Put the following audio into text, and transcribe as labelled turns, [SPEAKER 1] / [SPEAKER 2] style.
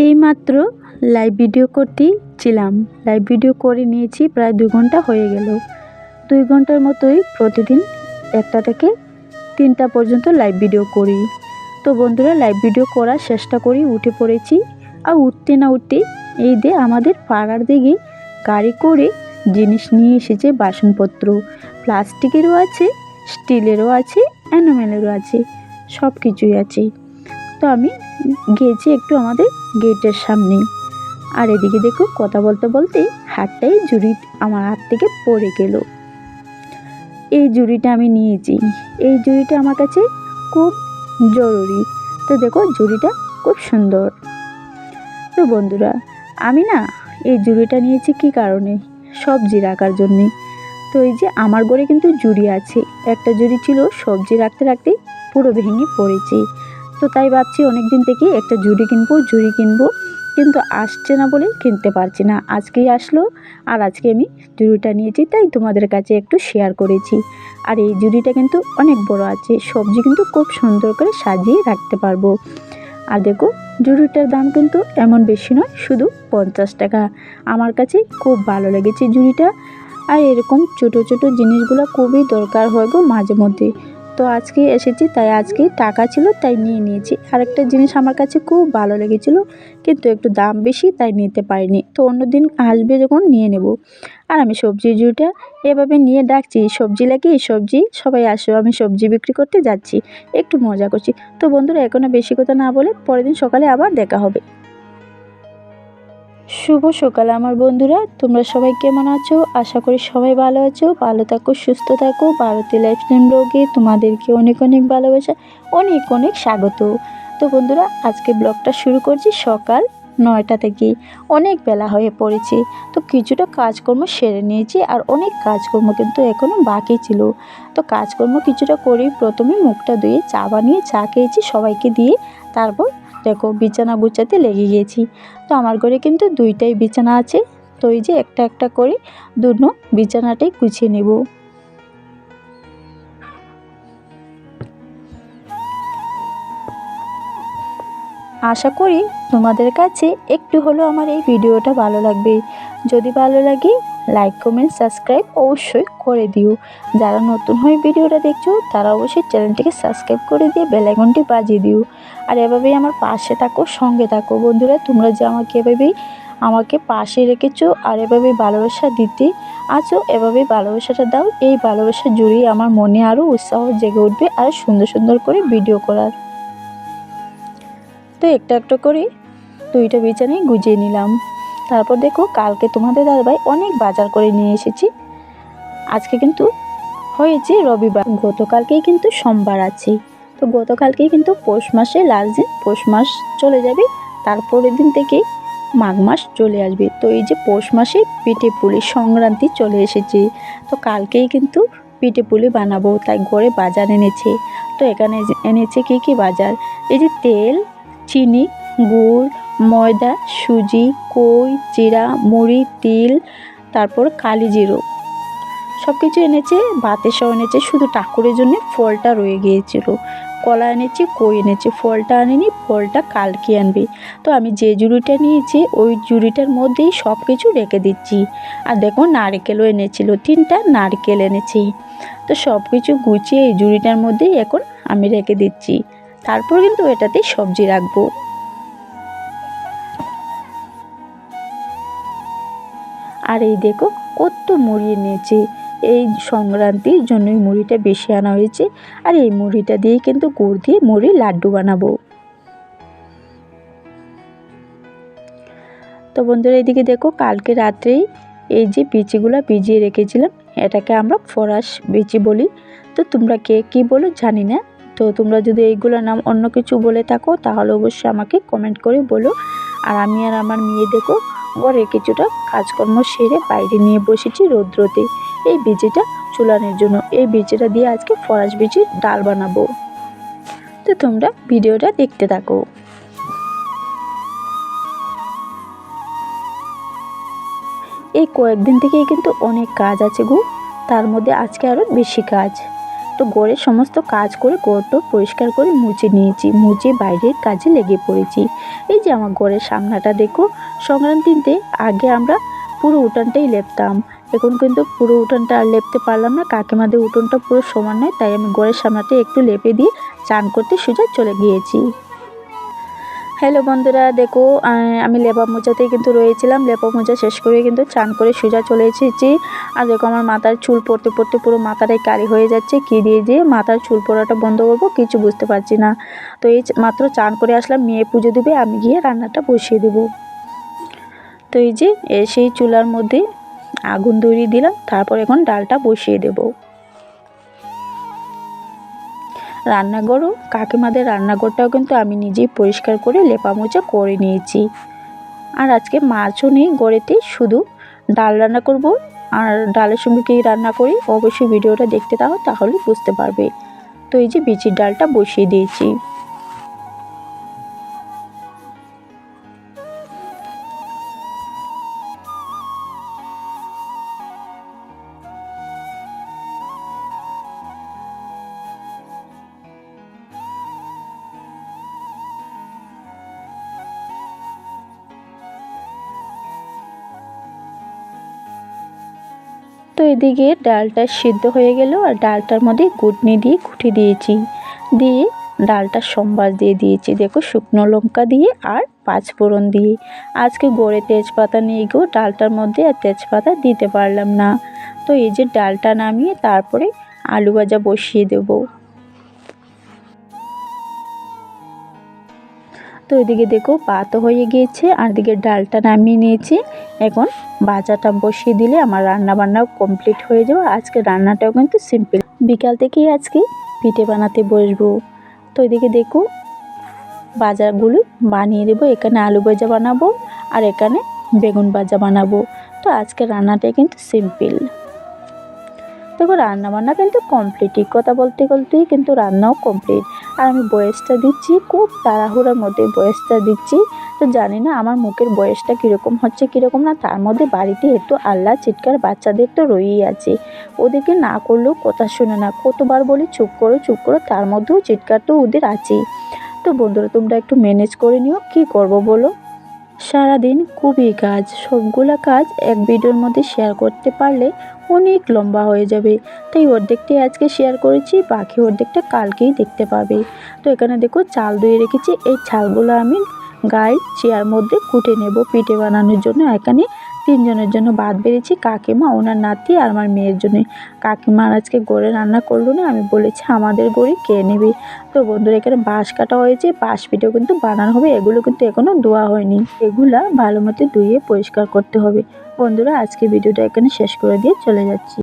[SPEAKER 1] এইমাত্র live video করতেছিলাম। Live video করে নিয়েছি, প্রায় 2 ঘন্টা হয়ে গেল। 2 ঘন্টার মতোই প্রতিদিন 1টা থেকে 3টা পর্যন্ত লাইভ ভিডিও করি। তো বন্ধুরা, লাইভ ভিডিও করার চেষ্টা করি, উঠে পড়েছি। আর উঠতে না উঠতে এই যে আমাদের পাড়ার দিকে গাড়ি করে জিনিস নিয়ে এসেছে, বাসনপত্র। প্লাস্টিকেরও আছে, স্টিলেরও আছে, এনামেলেরও আছে, সব কিছুই আছে। তো আমি গিয়েছি একটু আমাদের গেটের সামনে। আর এদিকে দেখো, কথা বলতে বলতে হাতটাই ঝুড়ি আমার হাত থেকে পড়ে গেল। এই ঝুড়িটা আমি নিয়েছি, এই ঝুড়িটা আমার কাছে খুব জরুরি। তো দেখো, ঝুড়িটা খুব সুন্দর। তো বন্ধুরা, আমি না এই ঝুড়িটা নিয়েছি কী কারণে? সবজি রাখার জন্যে। তো এই যে আমার ঘরে কিন্তু ঝুড়ি আছে, একটা ঝুড়ি ছিল, সবজি রাখতে রাখতে পুরো ভেঙে পড়েছে। তো তাই ভাবছি অনেক দিন থেকে একটা ঝুড়ি কিনবো, কিন্তু আসছে না বলে কিনতে পারছি না। আজকেই আসলো, আর আজকে আমি ঝুড়িটা নিয়েছি, তাই তোমাদের কাছে একটু শেয়ার করেছি। আর এই ঝুড়িটা কিন্তু অনেক বড় আছে, সবজি কিন্তু খুব সুন্দর করে সাজিয়ে রাখতে পারবো। আর দেখো, ঝুড়িটার দাম কিন্তু এমন বেশি নয়, শুধু 50 টাকা। আমার কাছে খুব ভালো লেগেছে ঝুড়িটা। আর এরকম ছোটো ছোটো জিনিসগুলো খুবই দরকার হয় গো মাঝে মধ্যে। তো আজকে এসেছি, তাই আজকে টাকা ছিল তাই নিয়ে নিয়েছি। আরেকটা জিনিস আমার কাছে খুব ভালো লেগেছিলো, কিন্তু একটু দাম বেশি, তাই নিতে পারিনি। তো অন্যদিন আসবে যখন নিয়ে নেব। আর আমি সবজির ঝুড়িটা এভাবে নিয়ে ডাকছি, সবজি লাগে, সবজি সবাই আসো, আমি সবজি বিক্রি করতে যাচ্ছি, একটু মজা করছি। তো বন্ধুরা, এখনও বেশি কথা না বলে পরের দিন সকালে আবার দেখা হবে। শুভ সকাল আমার বন্ধুরা, তোমরা সবাই কেমন আছো? আশা করি সবাই ভালো আছো। ভালো থাকো, সুস্থ থাকো। ভারতীয় লাইফস্টাইল ব্লগে তোমাদেরকে অনেক অনেক ভালোবাসা, অনেক অনেক স্বাগত। তো বন্ধুরা, আজকে ব্লগটা শুরু করছি সকাল 9টা থেকে। অনেক বেলা হয়ে পড়েছে, তো কিছুটা কাজকর্ম সেরে নিয়েছি, আর অনেক কাজকর্ম কিন্তু এখনও বাকি ছিল। তো কাজকর্ম কিছুটা করেই প্রথমে মুখটা ধুয়ে চা বানিয়ে চা খেয়েছি সবাইকে দিয়ে। তারপর দেখো, বিছানা গুছাতে লেগে গিয়েছি। তো আমার ঘরে কিন্তু 2টাই বিছানা আছে। তো এই যে একটা একটা করে দুটো বিছানাটাই গুছিয়ে নেব। আশা করি তোমাদের কাছে একটু হলেও আমার এই ভিডিওটা ভালো লাগবে। যদি ভালো লাগে, লাইক কমেন্ট সাবস্ক্রাইব অবশ্যই করে দিও। যারা নতুন হয়ে ভিডিওটা দেখছো তারা অবশ্যই চ্যানেলটিকে সাবস্ক্রাইব করে দিয়ে বেল আইকনটি বাজিয়ে দিও। আর এভাবেই আমার পাশে থাকো, সঙ্গে থাকো। বন্ধুরা, তোমরা যে আমাকে পাশে রেখেছো আর এভাবে ভালোবাসা দিতে আছো, এভাবেই ভালোবাসাটা দাও। এই ভালোবাসা জুড়েই আমার মনে আরও উৎসাহ জেগে উঠবে, আর সুন্দর সুন্দর করে ভিডিও করার। তো একটা একটা করে 2টা বিছানাই গুছিয়ে নিলাম। তারপর দেখো, কালকে তোমাদের দাদাভাই অনেক বাজার করে নিয়ে এসেছি। আজকে কিন্তু হয়েছে রবিবার, গতকালকেই কিন্তু সোমবার আছে। তো গতকালকেই কিন্তু পৌষ মাসে লাস্ট দিন, পৌষ মাস চলে যাবে, তারপরের দিন থেকে মাঘ মাস চলে আসবে। তো এই যে পৌষ মাসে পিঠে পুলি সংক্রান্তি চলে এসেছে। তো কালকেই কিন্তু পিঠে পুলি বানাবো, তাই ঘরে বাজার এনেছে। তো এখানে এনেছে কী কী বাজার? এই যে তেল, চিনি, গুড়, ময়দা, সুজি, কই, জিরা, মুড়ি, তিল, তারপর কালি জিরো, সব কিছু এনেছে। ভাতের সহ এনেছে, শুধু ঠাকুরের জন্য ফলটা রয়ে গিয়েছিল। কলা এনেছি, কই এনেছি, ফলটা আনেনি, ফলটা কালকে আনবে। তো আমি যে ঝুড়িটা নিয়েছি ওই ঝুড়িটার মধ্যেই সব কিছু রেখে দিচ্ছি। আর দেখো, নারকেলও এনেছিল, 3টা নারকেল এনেছি। তো সব কিছু গুছিয়ে এই ঝুড়িটার মধ্যেই এখন আমি রেখে দিচ্ছি। তারপর কিন্তু এটাতেই সবজি রাখবো। আর এই দেখো, কত মুড়ি এনেছে। এই সংক্রান্তির জন্যই মুড়িটা বেশি আনা হয়েছে। আর এই মুড়িটা দিয়ে কিন্তু গুড় দিয়ে মুড়ি লাড্ডু বানাবো। তো বন্ধুরা, এইদিকে দেখো, কালকে রাত্রেই এই যে বিচিগুলো ভিজিয়ে রেখেছিলাম, এটাকে আমরা ফরাস বিচি বলি। তো তোমরা কে কী বলো জানি না। তো তোমরা যদি এইগুলো নাম অন্য কিছু বলে থাকো তাহলে অবশ্যই আমাকে কমেন্ট করে বলো। আর আমি আর আমার মেয়ে দেখো, ঘরে কিছুটা কাজকর্ম সেরে বাইরে নিয়ে বসেছি রৌদ্রতে এই বিচিটা চুলানোর জন্য। এই বিচিটা দিয়ে আজকে ফরাস বিচির ডাল বানাবো। তো তোমরা ভিডিওটা দেখতে থাকো। এই কয়েকদিন থেকেই কিন্তু অনেক কাজ আছে গো, তার মধ্যে আজকে আরও বেশি কাজ। তো গড়ের সমস্ত কাজ করে গড়টা পরিষ্কার করে মুছে নিয়েছি, মুছে বাইরের কাজে লেগে পড়েছি। এই যে আমার গড়ের সামনাটা দেখো, সংক্রান্তিতে আগে আমরা পুরো উঠানটাই লেপতাম, এখন কিন্তু পুরো উঠানটা আর লেপতে পারলাম না, কাকিমাদের উঠোনটা পুরো সমান নয়, তাই আমি গড়ের সামনাটা একটু লেপে দিয়ে চান করতে সোজা চলে গিয়েছি। হ্যালো বন্ধুরা, দেখো আমি লেপা মোজাতেই কিন্তু রয়েছিলাম, লেপা মোজা শেষ করে কিন্তু চান করে সোজা চলে এসেছি। আর দেখো আমার মাথার চুল পড়তে পড়তে পুরো মাথাটাই কালি হয়ে যাচ্ছে, কী দিয়ে যে মাথার চুল পড়াটা বন্ধ করবো কিছু বুঝতে পারছি না। তো এই মাত্র চান করে আসলাম, মেয়ে পুজো দেবে, আমি গিয়ে রান্নাটা বসিয়ে দেবো। তো এই যে সেই চুলার মধ্যে আগুন ধরিয়ে দিলাম, তারপর এখন ডালটা বসিয়ে দেবো। রান্নাঘরও কাকিমাদের রান্নাঘরটাও কিন্তু আমি নিজেই পরিষ্কার করে লেপা মোছা করে নিয়েছি। আর আজকে মাছও নেই গড়েতে, শুধু ডাল রান্না করব। আর ডালের সঙ্গে কী রান্না করি অবশ্যই ভিডিওটা দেখতে দাও, তাহলে বুঝতে পারবে। তো এই যে বিচির ডালটা বসিয়ে দিয়েছি। তো এদিকে ডালটা সিদ্ধ হয়ে গেল, আর ডালটার মধ্যে ঘুটনি দিয়ে ঘুটে দিয়েছি, দিয়ে ডালটা সম্বাস দিয়ে দিয়েছি দেখো, শুকনো লঙ্কা দিয়ে আর পাঁচফোড়ন দিয়ে। আজকে গড়ে তেজপাতা নেই গো ডালটার মধ্যে, আর তেজপাতা দিতে পারলাম না। তো এই যে ডালটা নামিয়ে তারপরে আলু ভাজা বসিয়ে দেবো। তো এদিকে দেখো ভাতও হয়ে গিয়েছে, আর এদিকে ডালটা নামিয়ে নিয়েছি। এখন ভাজাটা বসিয়ে দিলে আমার রান্না বান্নাও কমপ্লিট হয়ে যাবে। আজকে রান্নাটাও কিন্তু সিম্পল, বিকাল থেকেই আজকে পিঠে বানাতে বসবো। তো এদিকে দেখো ভাজাগুলো বানিয়ে দেবো, এখানে আলু ভাজা বানাবো আর এখানে বেগুন ভাজা বানাবো। তো আজকে রান্নাটাই কিন্তু সিম্পল। দেখো রান্নাবান্না কিন্তু কমপ্লিটই, কথা বলতে বলতেই কিন্তু রান্নাও কমপ্লিট। আর আমি বয়সটা দিচ্ছি খুব তাড়াহুড়োর মধ্যে বয়সটা দিচ্ছি। তো জানি না আমার মুখের বয়সটা কীরকম হচ্ছে কীরকম না, তার মধ্যে বাড়িতে একটু আল্লাহ চিৎকার বাচ্চাদের তো রয়েই আছে, ওদেরকে না করলেও কথা শুনে না, কতবার বলি চুপ করো চুপ করো, তার মধ্যেও চিৎকার তো ওদের আছেই। তো বন্ধুরা তোমরা একটু ম্যানেজ করে নিও, কী করবো বলো। সারাদিন খুবই কাজ, সবগুলা কাজ এক ভিডিওর মধ্যে শেয়ার করতে পারলে অনেক লম্বা হয়ে যাবে, তাই অর্ধেকটাই আজকে শেয়ার করেছি, বাকি অর্ধেকটা কালকেই দেখতে পাবে। তো এখানে দেখো চাল ধুয়ে রেখেছি, এই চালগুলো আমি গায়ে চেয়ার মধ্যে কুটে নেব পিঠে বানানোর জন্য। এখানে 3 জনের জন্য ভাত বেড়েছি, কাকিমা, ওনার নাতি আর আমার মেয়ের জন্য। কাকিমা আজকে গড়ে রান্না করলো না, আমি বলেছি আমাদের গড়ে কে নেবে। তো বন্ধুরা এখানে বাঁশ কাটা হয়েছে, বাঁশ পিঠেও কিন্তু বানানো হবে, এগুলো কিন্তু এখনও ধোয়া হয়নি, এগুলা ভালো মতো ধুয়ে পরিষ্কার করতে হবে। বন্ধুরা আজকে ভিডিওটা এখানে শেষ করে দিয়ে চলে যাচ্ছি।